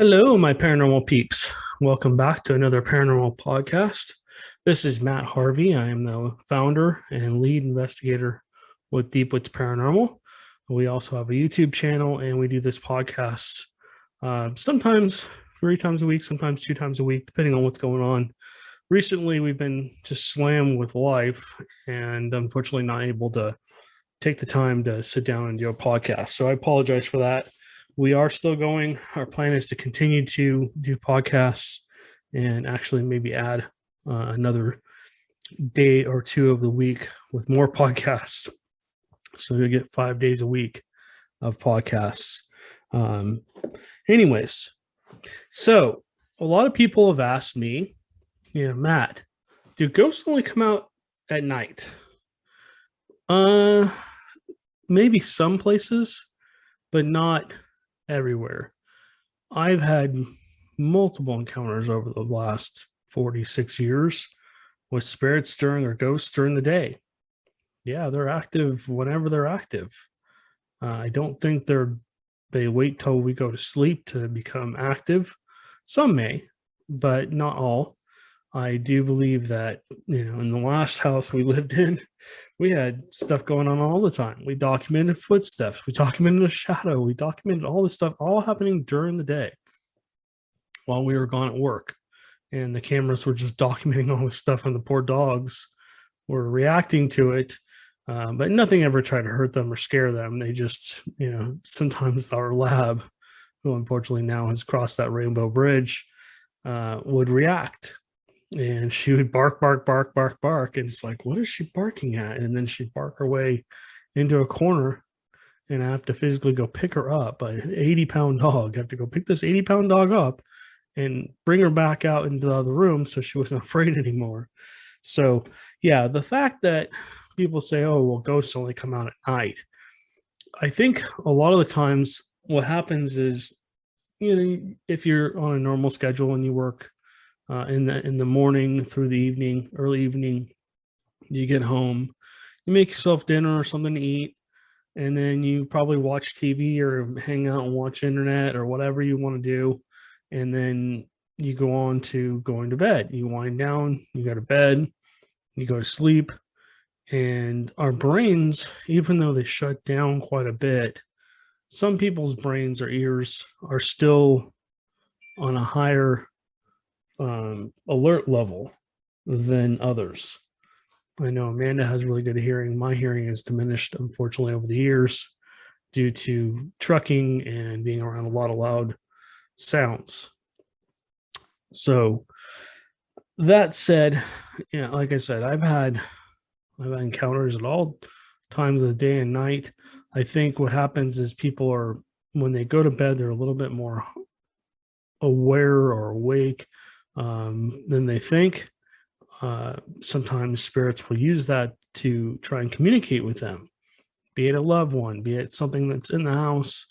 Hello, my paranormal peeps. Welcome back to another paranormal podcast. This is Matt Harvey. I am the founder and lead investigator with Deep Woods Paranormal. We also have a YouTube channel, and we do this podcast sometimes 3 times a week, sometimes 2 times a week, depending on what's going on. Recently, we've been just slammed with life and unfortunately not able to take the time to sit down and do a podcast. So I apologize for that. We are still going. Our plan is to continue to do podcasts and actually maybe add another day or two of the week with more podcasts. So you'll get 5 days a week of podcasts. Anyways, so a lot of people have asked me, Matt, do ghosts only come out at night? Maybe some places, but not everywhere. I've had multiple encounters over the last 46 years with spirits during or ghosts during the day. Yeah, they're active whenever they're active. I don't think they wait till we go to sleep to become active. Some may, but not all. I do believe that, in the last house we lived in, we had stuff going on all the time. We documented footsteps. We documented a shadow. We documented all this stuff, all happening during the day while we were gone at work. And the cameras were just documenting all this stuff, and the poor dogs were reacting to it. But nothing ever tried to hurt them or scare them. They just, sometimes our lab, who unfortunately now has crossed that rainbow bridge, would react. And she would bark, bark, bark, bark, bark. And it's like, what is she barking at? And then she'd bark her way into a corner, and I have to physically go pick her up. An 80-pound dog. I have to go pick this 80-pound dog up and bring her back out into the other room so she wasn't afraid anymore. So, yeah, the fact that people say, oh, well, ghosts only come out at night. I think a lot of the times what happens is, if you're on a normal schedule and you work in the morning through the evening, early evening, you get home, you make yourself dinner or something to eat, and then you probably watch TV or hang out and watch internet or whatever you want to do, and then you go on to going to bed. You wind down, you go to bed, you go to sleep, and our brains, even though they shut down quite a bit, some people's brains or ears are still on a higher alert level than others. I know Amanda has really good hearing. My hearing is diminished, unfortunately, over the years due to trucking and being around a lot of loud sounds. So that said, like I said, I've had encounters at all times of the day and night. I think what happens is people are, when they go to bed, they're a little bit more aware or awake than they think. Sometimes spirits will use that to try and communicate with them, be it a loved one, be it something that's in the house.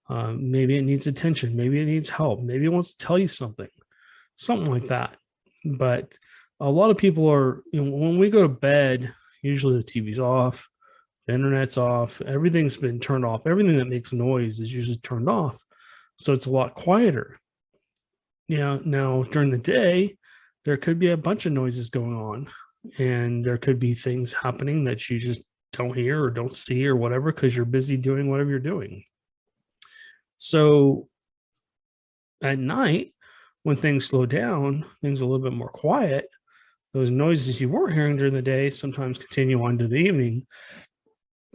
Maybe it needs attention, maybe it needs help, maybe it wants to tell you something like that. But a lot of people are, when we go to bed, usually the TV's off, the internet's off, everything's been turned off. Everything that makes noise is usually turned off, so it's a lot quieter. Now during the day, there could be a bunch of noises going on, and there could be things happening that you just don't hear or don't see or whatever, because you're busy doing whatever you're doing. So at night, when things slow down, things are a little bit more quiet, those noises you weren't hearing during the day sometimes continue on to the evening.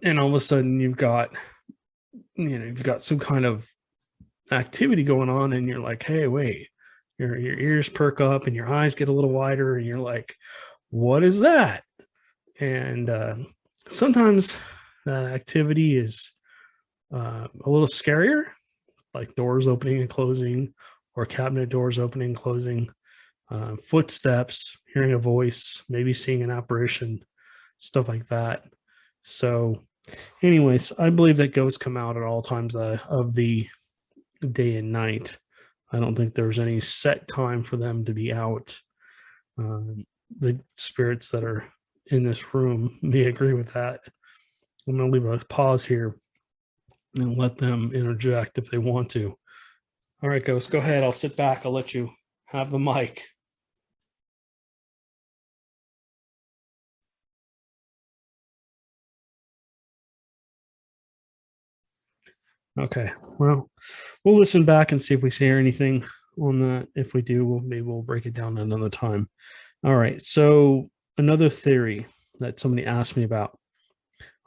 And all of a sudden you've got some kind of activity going on, and you're like, hey, wait. Your ears perk up and your eyes get a little wider, and you're like, what is that? And sometimes that activity is a little scarier, like doors opening and closing, or cabinet doors opening and closing, footsteps, hearing a voice, maybe seeing an apparition, stuff like that. So anyways, I believe that ghosts come out at all times of the day and night. I don't think there's any set time for them to be out. The spirits that are in this room may agree with that. I'm going to leave a pause here and let them interject if they want to. All right, Ghost, go ahead. I'll sit back. I'll let you have the mic. Okay. Well, we'll listen back and see if we hear anything on that. If we do, we'll break it down another time. All right. So another theory that somebody asked me about: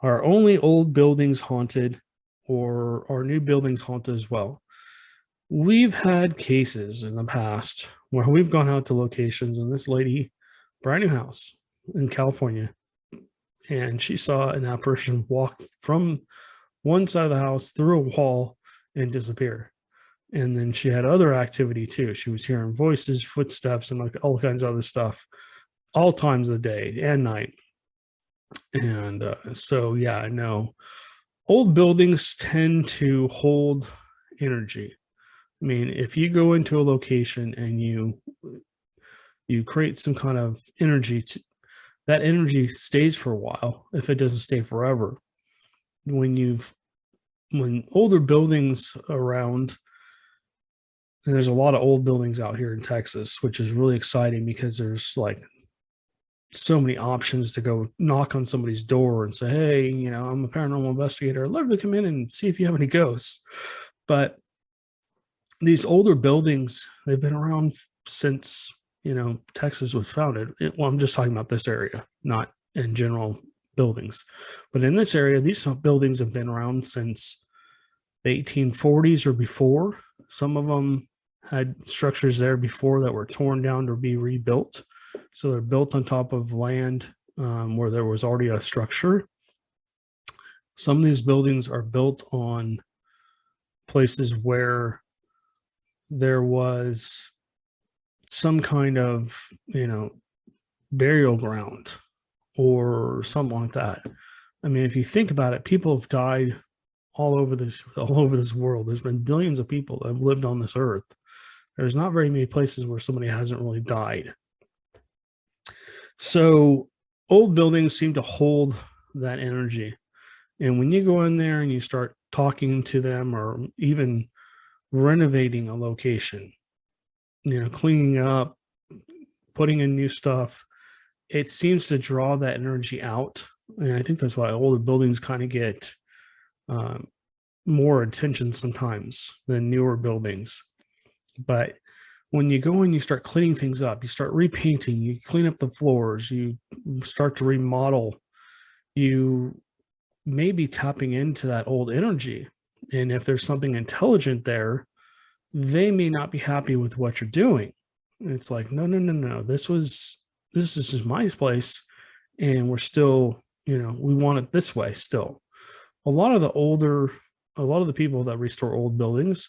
are only old buildings haunted, or are new buildings haunted as well? We've had cases in the past where we've gone out to locations, and this lady, brand new house in California, and she saw an apparition walk from one side of the house through a wall and disappear. And then she had other activity too. She was hearing voices, footsteps, and like all kinds of other stuff, all times of the day and night. And so, yeah, I know old buildings tend to hold energy. I mean, if you go into a location and you create some kind of energy, that energy stays for a while. If it doesn't stay forever, when older buildings around, and there's a lot of old buildings out here in Texas, which is really exciting because there's like so many options to go knock on somebody's door and say, hey, I'm a paranormal investigator. I'd love to come in and see if you have any ghosts. But these older buildings, they've been around since, Texas was founded. Well, I'm just talking about this area, not in general buildings. But in this area, these buildings have been around since the 1840s or before. Some of them had structures there before that were torn down to be rebuilt. So they're built on top of land where there was already a structure. Some of these buildings are built on places where there was some kind of, burial ground or something like that. I mean, if you think about it, people have died all over this world. There's been billions of people that have lived on this earth. There's not very many places where somebody hasn't really died. So old buildings seem to hold that energy. And when you go in there and you start talking to them, or even renovating a location, cleaning up, putting in new stuff, it seems to draw that energy out. And I think that's why older buildings kind of get more attention sometimes than newer buildings. But when you go and you start cleaning things up, you start repainting, you clean up the floors, you start to remodel, you may be tapping into that old energy. And if there's something intelligent there, they may not be happy with what you're doing. And it's like, no. This is just my place. And we're still, we want it this way still. A lot of the people that restore old buildings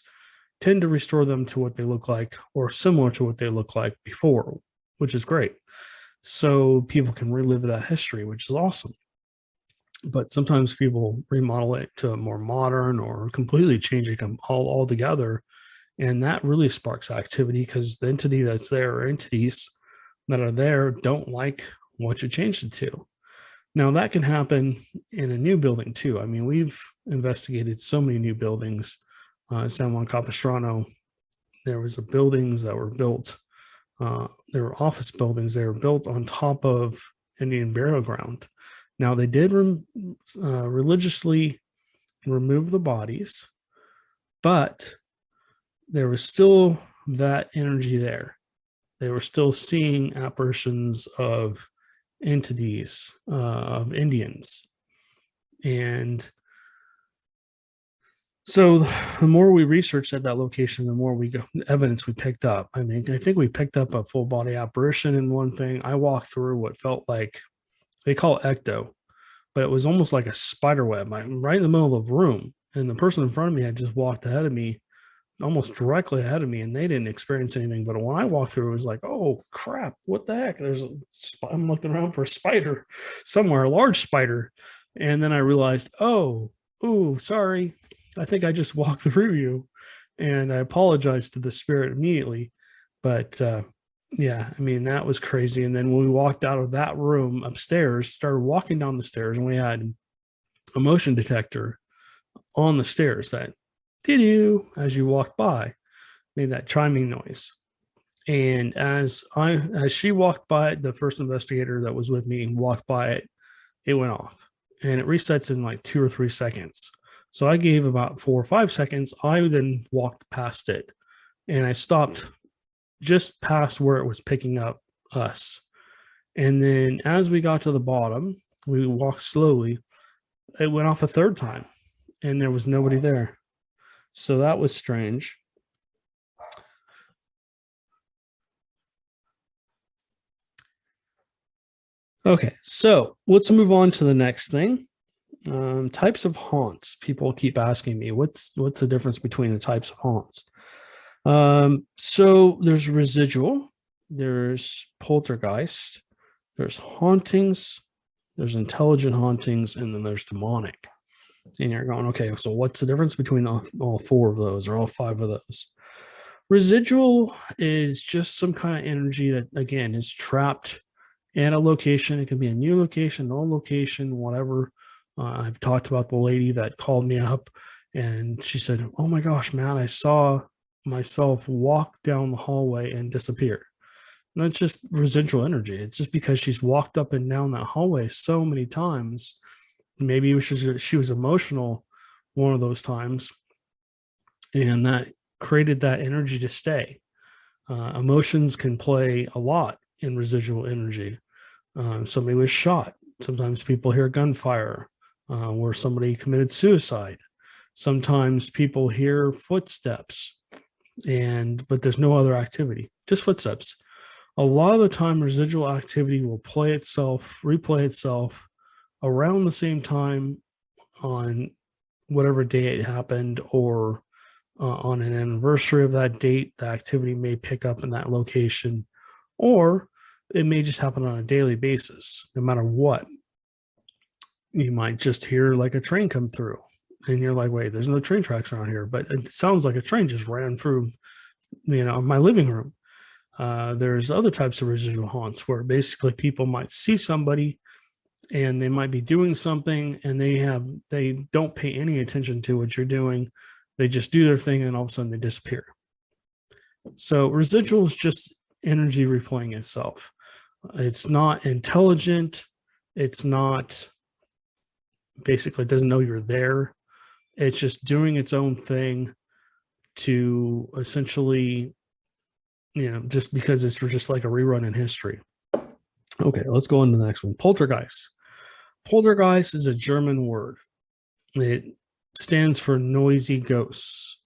tend to restore them to what they look like or similar to what they look like before, which is great. So people can relive that history, which is awesome. But sometimes people remodel it to more modern or completely change it all together. And that really sparks activity because the entity that's there, or entities that are there, don't like what you changed it to. Now, that can happen in a new building too. I mean, we've investigated so many new buildings. San Juan Capistrano, there was buildings that were built. There were office buildings. They were built on top of Indian burial ground. Now, they did religiously remove the bodies, but there was still that energy there. They were still seeing apparitions of entities, of Indians. And so the more we researched at that location, the more evidence we picked up. I mean, I think we picked up a full body apparition in one thing. I walked through what felt like, they call it ecto, but it was almost like a spider web. I'm right in the middle of the room, and the person in front of me had just walked ahead of me, almost directly ahead of me, and they didn't experience anything. But when I walked through, it was like, oh crap, what the heck? I'm looking around for a spider somewhere, a large spider. And then I realized, oh, sorry, I think I just walked through you. And I apologized to the spirit immediately. But yeah, I mean, that was crazy. And then when we walked out of that room upstairs, started walking down the stairs, and we had a motion detector on the stairs that did you as you walked by. made that chiming noise. And as she walked by it, the first investigator that was with me walked by it, it went off, and it resets in like 2 or 3 seconds. So I gave about 4 or 5 seconds. I then walked past it, and I stopped just past where it was picking up us. And then as we got to the bottom, we walked slowly. It went off a third time, and there was nobody there. So that was strange. Okay, so let's move on to the next thing. Types of haunts. People keep asking me, what's the difference between the types of haunts? So there's residual, there's poltergeist, there's hauntings, there's intelligent hauntings, and then there's demonic. And you're going, okay, so what's the difference between all four of those or all five of those? Residual is just some kind of energy that, again, is trapped at a location. It can be a new location, an old location, whatever. I've talked about the lady that called me up and she said, oh my gosh, man, I saw myself walk down the hallway and disappear. And that's just residual energy. It's just because she's walked up and down that hallway so many times. Maybe she was emotional one of those times, and that created that energy to stay. Emotions can play a lot in residual energy. Somebody was shot. Sometimes people hear gunfire where somebody committed suicide. Sometimes people hear footsteps, but there's no other activity, just footsteps. A lot of the time, residual activity will replay itself around the same time on whatever day it happened, or on an anniversary of that date, the activity may pick up in that location, or it may just happen on a daily basis. No matter what, you might just hear like a train come through and you're like, wait, there's no train tracks around here, but it sounds like a train just ran through, my living room. There's other types of residual haunts where basically people might see somebody and they might be doing something and they don't pay any attention to what you're doing. They just do their thing and all of a sudden they disappear. So residual is just energy replaying itself. It's not intelligent. It's not, basically, it doesn't know you're there. It's just doing its own thing to essentially, just because it's just like a rerun in history. Okay, let's go on to the next one. Poltergeist. Poltergeist is a German word. It stands for noisy ghosts.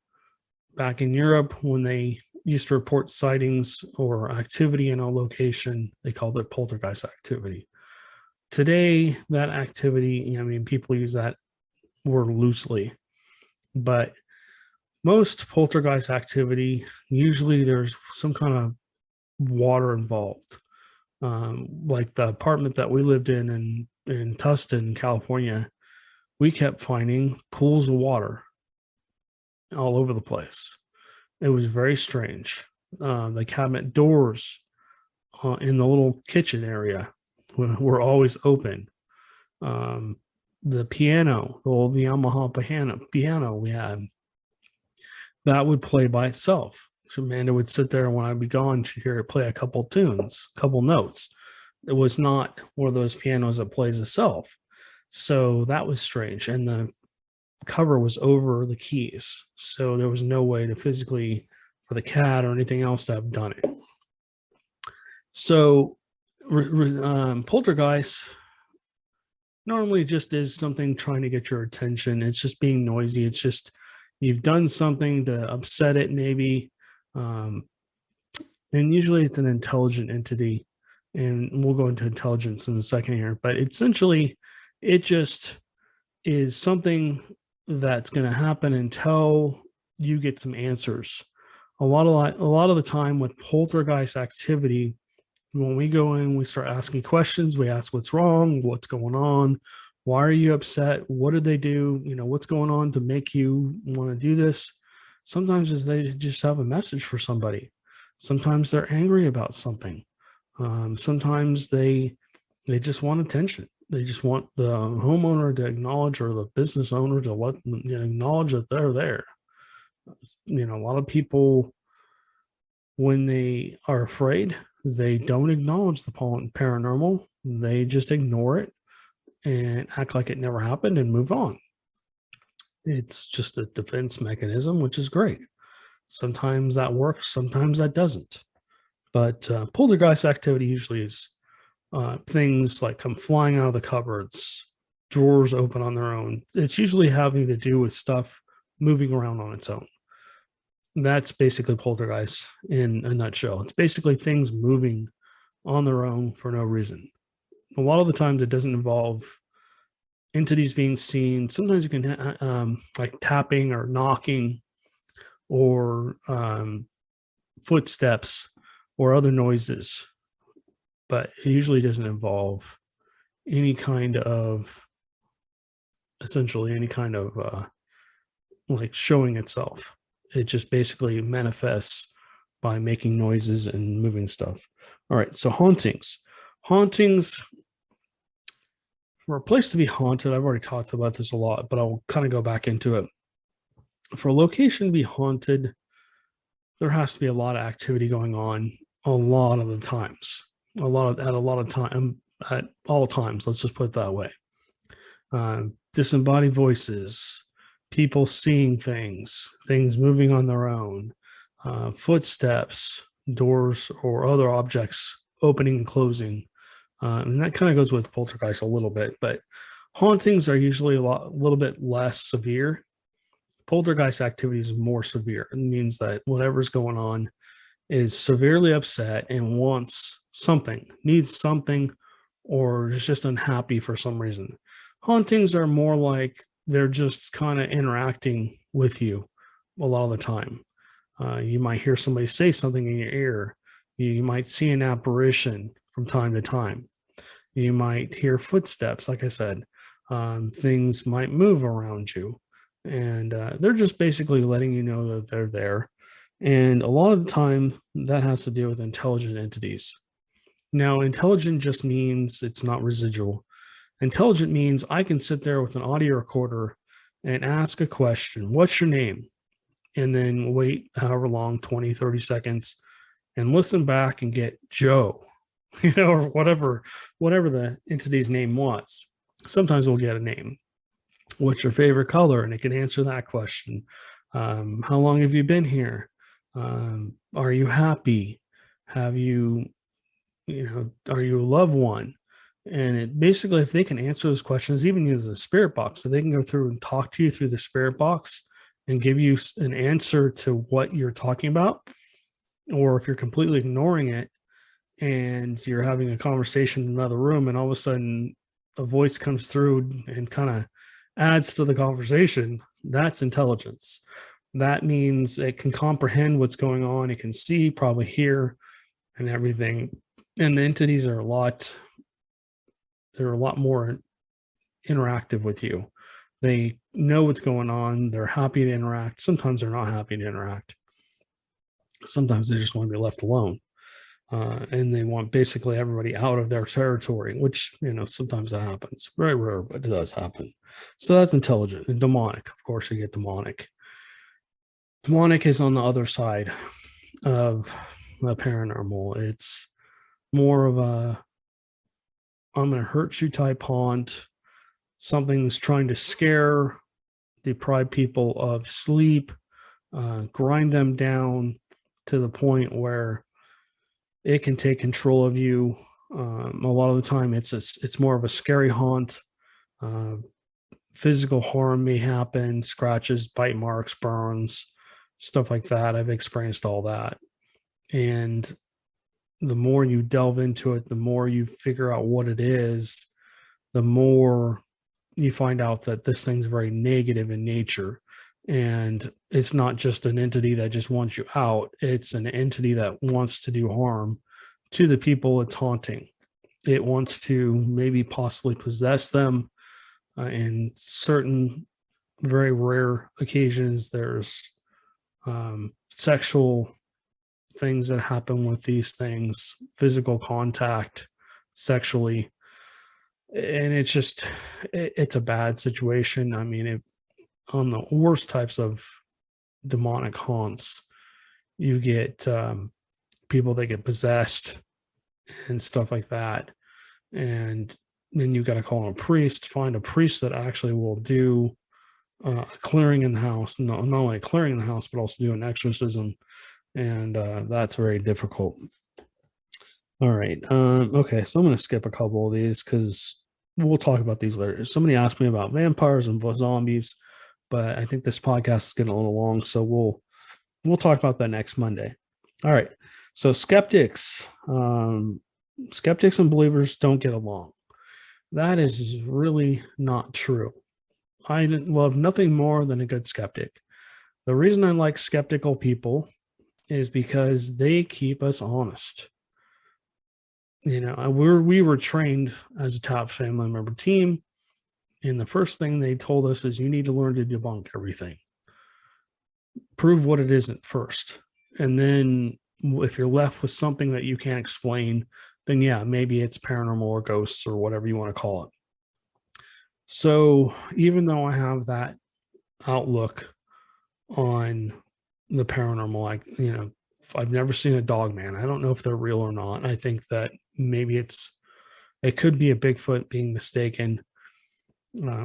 Back in Europe, when they used to report sightings or activity in a location, they called it poltergeist activity. Today, that activity, people use that word loosely, but most poltergeist activity, usually there's some kind of water involved. Like the apartment that we lived in Tustin, California, we kept finding pools of water all over the place. It was very strange. The cabinet doors in the little kitchen area were always open. The piano, the old Yamaha piano we had, that would play by itself. So Amanda would sit there, and when I'd be gone, she'd hear it play a couple tunes, couple notes. It was not one of those pianos that plays itself. So that was strange. And the cover was over the keys. So there was no way to physically, for the cat or anything else, to have done it. So poltergeist normally just is something trying to get your attention. It's just being noisy. It's just you've done something to upset it, maybe. And usually it's an intelligent entity. And we'll go into intelligence in a second here. But essentially, it just is something that's going to happen until you get some answers. A lot of the time with poltergeist activity, when we go in, we start asking questions. We ask what's wrong, what's going on, why are you upset, what did they do, what's going on to make you want to do this. Sometimes is they just have a message for somebody. Sometimes they're angry about something. Sometimes they just want attention. They just want the homeowner to acknowledge, or the business owner to acknowledge that they're there. A lot of people When they are afraid, they don't acknowledge the paranormal. They just ignore it and act like it never happened and move on. It's just a defense mechanism, which is great. Sometimes that works, sometimes that doesn't. But poltergeist activity usually is things like come flying out of the cupboards, drawers open on their own. It's usually having to do with stuff moving around on its own. That's basically poltergeist in a nutshell. It's basically things moving on their own for no reason. A lot of the times it doesn't involve entities being seen. Sometimes you can like tapping or knocking or footsteps or other noises, but it usually doesn't involve any kind of essentially any kind of like showing itself. It just basically manifests by making noises and moving stuff. All right, so hauntings. Hauntings, for a place to be haunted, I've already talked about this a lot, but I'll kind of go back into it. For a location to be haunted, there has to be a lot of activity going on a lot of the times. At a lot of time at all times. Let's just put it that way. Disembodied voices, people seeing things, things moving on their own, footsteps, doors, or other objects opening and closing. And that kind of goes with poltergeist a little bit, but hauntings are usually a little bit less severe. Poltergeist activity is more severe. It means that whatever's going on is severely upset and wants something, needs something, or is just unhappy for some reason. Hauntings are more like they're just kind of interacting with you a lot of the time. You might hear somebody say something in your ear. You might see an apparition from time to time. You might hear footsteps, like I said. Things might move around you. And they're just basically letting you know that they're there. And a lot of the time, that has to do with intelligent entities. Now, intelligent just means it's not residual. Intelligent means I can sit there with an audio recorder and ask a question. What's your name? And then wait however long, 20, 30 seconds, and listen back and get Joe, or whatever the entity's name was. Sometimes we'll get a name. What's your favorite color? And it can answer that question. How long have you been here? Are you happy? Have you, are you a loved one? And it basically, if they can answer those questions, even use the spirit box, so they can go through and talk to you through the spirit box and give you an answer to what you're talking about. Or if you're completely ignoring it and you're having a conversation in another room and all of a sudden a voice comes through and kind of adds to the conversation, that's intelligence. That means it can comprehend what's going on. It can see, probably hear, and everything. And the entities are a lot more interactive with you. They know what's going on. They're happy to interact. Sometimes they're not happy to interact. Sometimes they just want to be left alone. And they want basically everybody out of their territory, which, sometimes that happens. Very rare, but it does happen. So that's intelligent. And demonic, of course, you get demonic. Demonic is on the other side of the paranormal. It's more of a I'm going to hurt you type haunt. Something's trying to scare, deprive people of sleep, grind them down to the point where it can take control of you. A lot of the time, it's more of a scary haunt. Physical harm may happen, scratches, bite marks, burns, stuff like that. I've experienced all that. And the more you delve into it, the more you figure out what it is, the more you find out that this thing's very negative in nature. And it's not just an entity that just wants you out. It's an entity that wants to do harm to the people it's haunting. It wants to maybe possibly possess them. In certain very rare occasions, there's sexual things that happen with these things, physical contact sexually. And it's a bad situation. I mean, on the worst types of demonic haunts, you get people that get possessed and stuff like that. And then you got to call on a priest, find a priest that actually will do clearing in the house, not only clearing in the house, but also do an exorcism. And that's very difficult. All right. Okay. So I'm going to skip a couple of these because we'll talk about these later. Somebody asked me about vampires and zombies, but I think this podcast is getting a little long. So we'll talk about that next Monday. All right. So skeptics and believers don't get along. That is really not true. I love nothing more than a good skeptic. The reason I like skeptical people is because they keep us honest. You know, we were trained as a top family member team, and the first thing they told us is you need to learn to debunk everything. Prove what it isn't first. And then if you're left with something that you can't explain, then yeah, maybe it's paranormal or ghosts or whatever you want to call it. So even though I have that outlook on the paranormal, I've never seen a dog man. I don't know if they're real or not. I think that maybe it could be a Bigfoot being mistaken.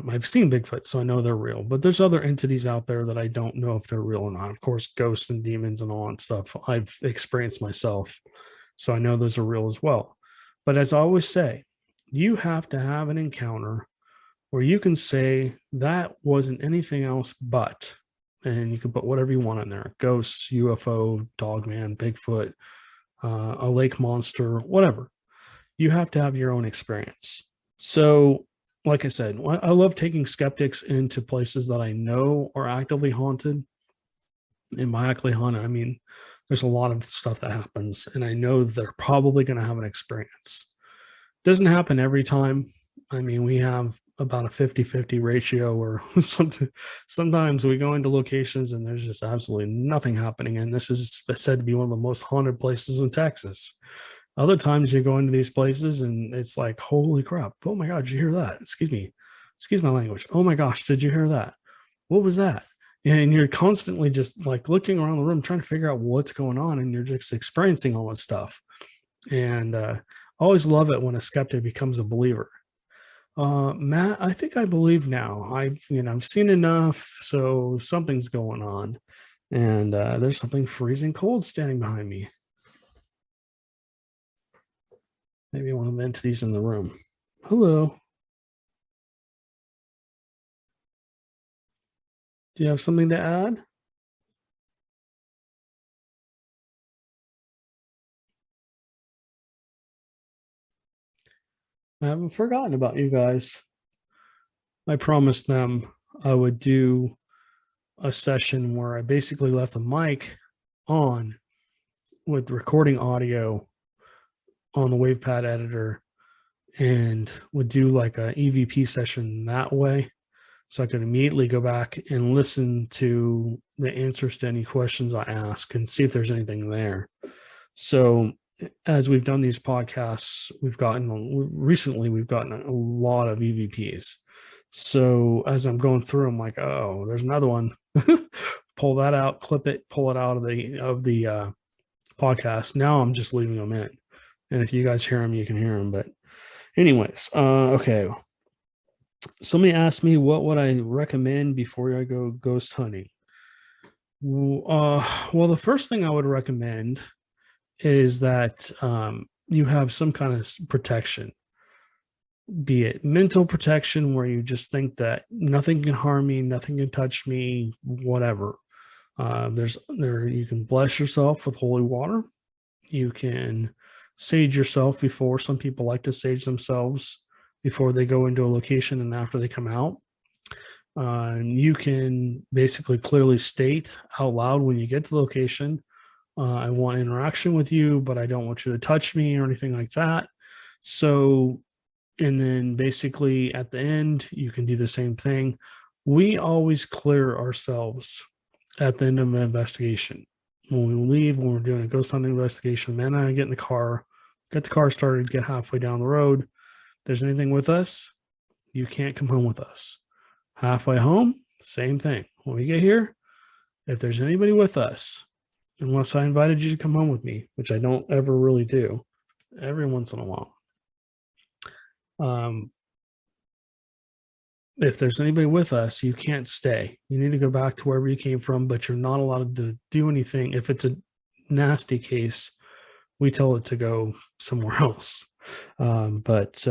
I've seen Bigfoot, so I know they're real, but there's other entities out there that I don't know if they're real or not. Of course, ghosts and demons and all that stuff I've experienced myself, so I know those are real as well. But as I always say, you have to have an encounter where you can say that wasn't anything else but, and you can put whatever you want in there: ghosts, UFO, dogman, Bigfoot, a lake monster, whatever. You have to have your own experience. So, like I said, I love taking skeptics into places that I know are actively haunted. And by actively haunted, I mean there's a lot of stuff that happens, and I know they're probably going to have an experience. Doesn't happen every time. I mean, we have about a 50-50 ratio where sometimes we go into locations and there's just absolutely nothing happening. And this is said to be one of the most haunted places in Texas. Other times you go into these places and it's like, holy crap. Oh my God, did you hear that? Excuse my language. Oh my gosh, did you hear that? What was that? And you're constantly just like looking around the room, trying to figure out what's going on. And you're just experiencing all this stuff. And I always love it when a skeptic becomes a believer. Matt, I think I believe now. I've seen enough, so something's going on, and there's something freezing cold standing behind me. Maybe one of the entities in the room. Hello. Do you have something to add? I haven't forgotten about you guys. I promised them I would do a session where I basically left the mic on with recording audio on the WavePad editor and would do like a EVP session that way. So I could immediately go back and listen to the answers to any questions I ask and see if there's anything there. So as we've done these podcasts, we've gotten a lot of EVPs. So as I'm going through, I'm like, oh, there's another one. Pull that out, clip it, pull it out of the podcast. Now I'm just leaving them in. And if you guys hear them, you can hear them. But anyways, okay. Somebody asked me what would I recommend before I go ghost hunting. Well, the first thing I would recommend is that you have some kind of protection, be it mental protection where you just think that nothing can harm me, nothing can touch me, whatever. You can bless yourself with holy water. You can sage yourself before. Some people like to sage themselves before they go into a location and after they come out. You can basically clearly state out loud when you get to the location, I want interaction with you, but I don't want you to touch me or anything like that. So, and then basically at the end, you can do the same thing. We always clear ourselves at the end of an investigation. When we leave, when we're doing a ghost hunting investigation, man and I get in the car, get the car started, get halfway down the road. If there's anything with us, you can't come home with us. Halfway home, same thing. When we get here, if there's anybody with us, unless I invited you to come home with me, which I don't ever really do, every once in a while. Um, if there's anybody with us, you can't stay. You need to go back to wherever you came from, but you're not allowed to do anything. If it's a nasty case, we tell it to go somewhere else. But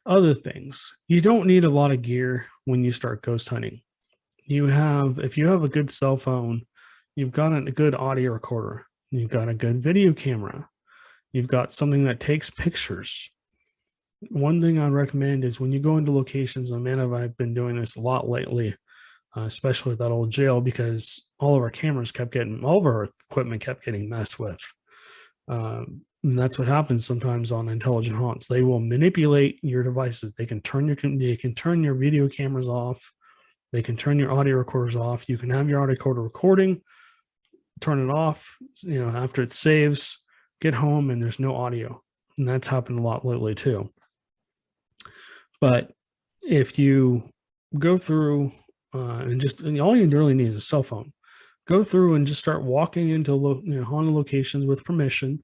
other things, you don't need a lot of gear when you start ghost hunting. If you have a good cell phone, you've got a good audio recorder, you've got a good video camera, you've got something that takes pictures. One thing I recommend is when you go into locations, and man, have I been doing this a lot lately, especially at that old jail, because all of our equipment kept getting messed with. And that's what happens sometimes on intelligent haunts. They will manipulate your devices. They can turn your video cameras off. They can turn your audio recorders off. You can have your audio recorder recording, turn it off, after it saves, get home, and there's no audio. And that's happened a lot lately too. But if you go through and all you really need is a cell phone, go through and just start walking into haunted locations with permission,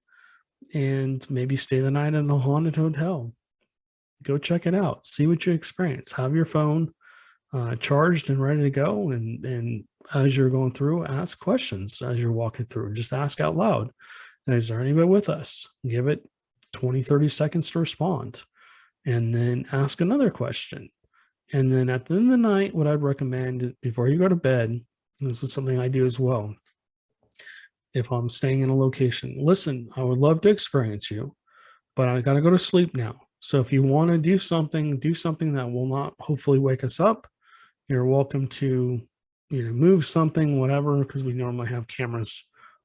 and maybe stay the night in a haunted hotel. Go check it out. See what you experience. Have your phone charged and ready to go. And as you're going through, ask questions as you're walking through. Just ask out loud. Is there anybody with us? Give it 20, 30 seconds to respond. And then ask another question. And then at the end of the night, what I'd recommend before you go to bed, and this is something I do as well, if I'm staying in a location, listen, I would love to experience you, but I got to go to sleep now. So if you want to do something that will not hopefully wake us up. You're welcome to, move something, whatever, because we normally have cameras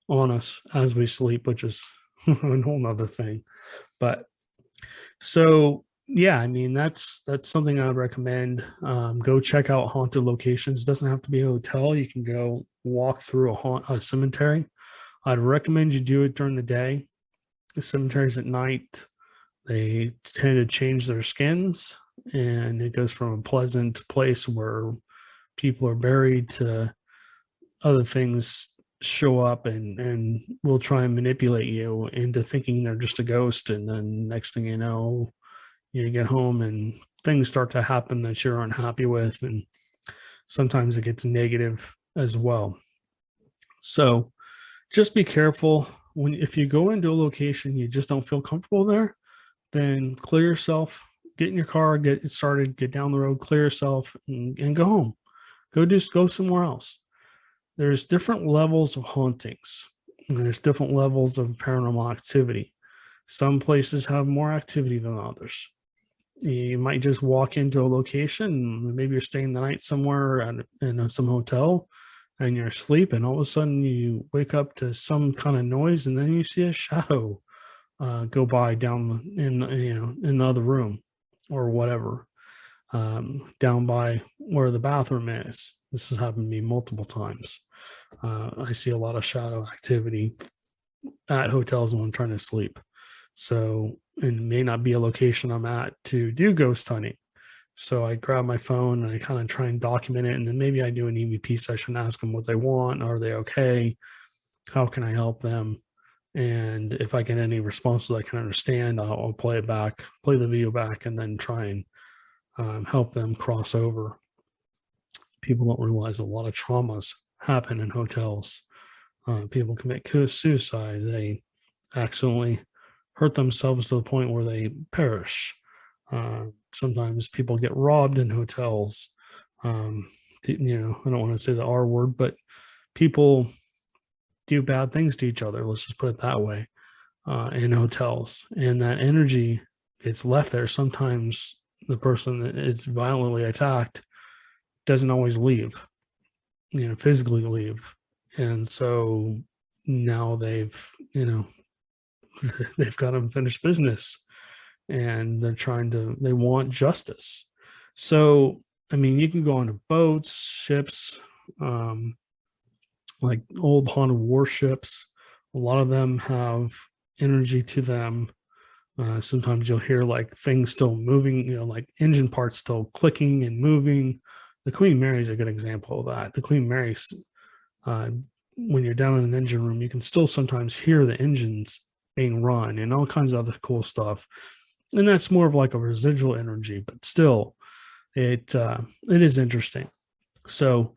on us as we sleep, which is a whole nother thing. But so, yeah, I mean, that's something I would recommend. Go check out haunted locations. It doesn't have to be a hotel. You can go walk through a cemetery. I'd recommend you do it during the day. The cemeteries at night, they tend to change their skins, and it goes from a pleasant place where people are buried to other things show up and will try and manipulate you into thinking they're just a ghost. And then next thing you know, you get home and things start to happen that you're unhappy with. And sometimes it gets negative as well. So just be careful if you go into a location you just don't feel comfortable there, then clear yourself, get in your car, get it started, get down the road, clear yourself, and go home. Go somewhere else. There's different levels of hauntings, and there's different levels of paranormal activity. Some places have more activity than others. You might just walk into a location, maybe you're staying the night somewhere in some hotel, and you're asleep, and all of a sudden you wake up to some kind of noise, and then you see a shadow go by down in the other room or whatever, down by where the bathroom is. This has happened to me multiple times. I see a lot of shadow activity at hotels when I'm trying to sleep. So, and it may not be a location I'm at to do ghost hunting. So I grab my phone and I kind of try and document it. And then maybe I do an EVP session, ask them what they want. Are they okay? How can I help them? And if I get any responses I can understand, I'll play the video back, and then try and help them cross over. People don't realize a lot of traumas happen in hotels. People commit suicide. They accidentally hurt themselves to the point where they perish. Sometimes people get robbed in hotels. I don't want to say the R word, but people do bad things to each other. Let's just put it that way, in hotels. And that energy gets left there. Sometimes the person that is violently attacked doesn't always leave, physically leave. And so now they've got unfinished business, and they want justice. So, I mean, you can go onto boats, ships, like old haunted warships. A lot of them have energy to them. Sometimes you'll hear like things still moving, like engine parts still clicking and moving. The Queen Mary is a good example of that. The Queen Mary when you're down in an engine room, you can still sometimes hear the engines being run and all kinds of other cool stuff. And that's more of like a residual energy, but still, it is interesting. So,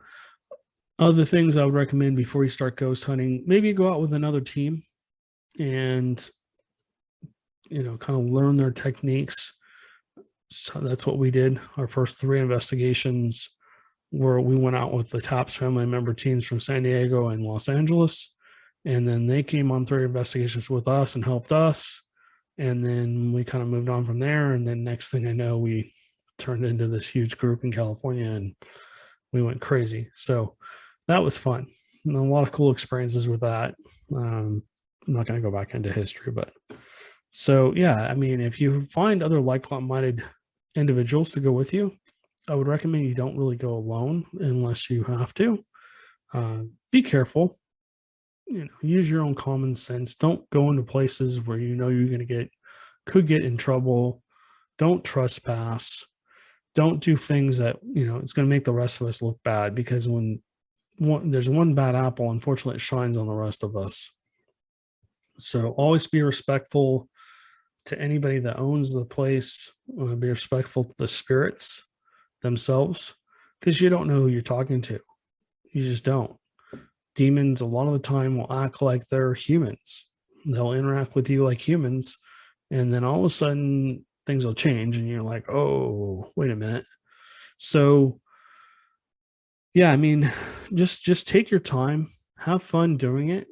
other things I would recommend before you start ghost hunting, maybe go out with another team and kind of learn their techniques. So that's what we did. Our first 3 investigations where we went out with the TOPS family member teams from San Diego and Los Angeles. And then they came on 3 investigations with us and helped us. And then we kind of moved on from there. And then next thing I know, we turned into this huge group in California and we went crazy. So that was fun. And a lot of cool experiences with that. I'm not going to go back into history, but so yeah, I mean, if you find other like-minded individuals to go with you, I would recommend you don't really go alone unless you have to. Be careful. Use your own common sense. Don't go into places where you're going to could get in trouble. Don't trespass. Don't do things that it's going to make the rest of us look bad, because when there's one bad apple, unfortunately, it shines on the rest of us. So always be respectful to anybody that owns the place. Be respectful to the spirits themselves, because you don't know who you're talking to. You just don't. Demons a lot of the time will act like they're humans. They'll interact with you like humans, and then all of a sudden things will change and you're like, oh, wait a minute. So yeah, I mean, just take your time, have fun doing it.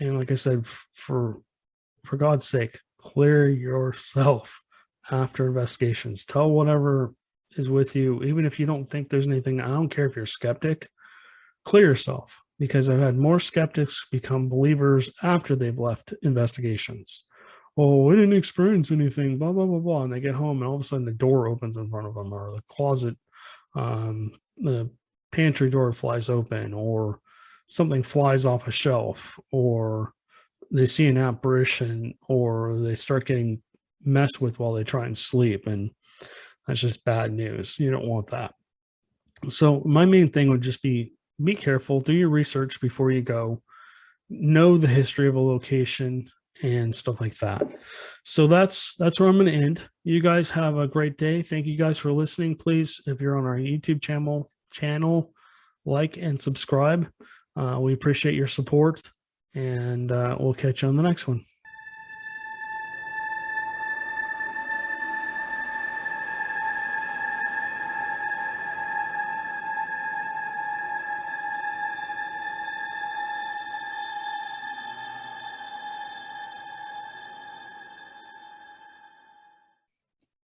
And like I said, for God's sake, clear yourself after investigations. Tell whatever is with you, even if you don't think there's anything. I don't care if you're a skeptic, clear yourself, because I've had more skeptics become believers after they've left investigations. Oh, we didn't experience anything, blah, blah, blah, blah. And they get home and all of a sudden the door opens in front of them, or the closet, the pantry door flies open, or something flies off a shelf, or they see an apparition, or they start getting messed with while they try and sleep. And that's just bad news. You don't want that. So my main thing would just be careful, do your research before you go, know the history of a location and stuff like that. So that's where I'm going to end. You guys have a great day. Thank you guys for listening. Please, if you're on our YouTube channel, like and subscribe. We appreciate your support, and we'll catch you on the next one.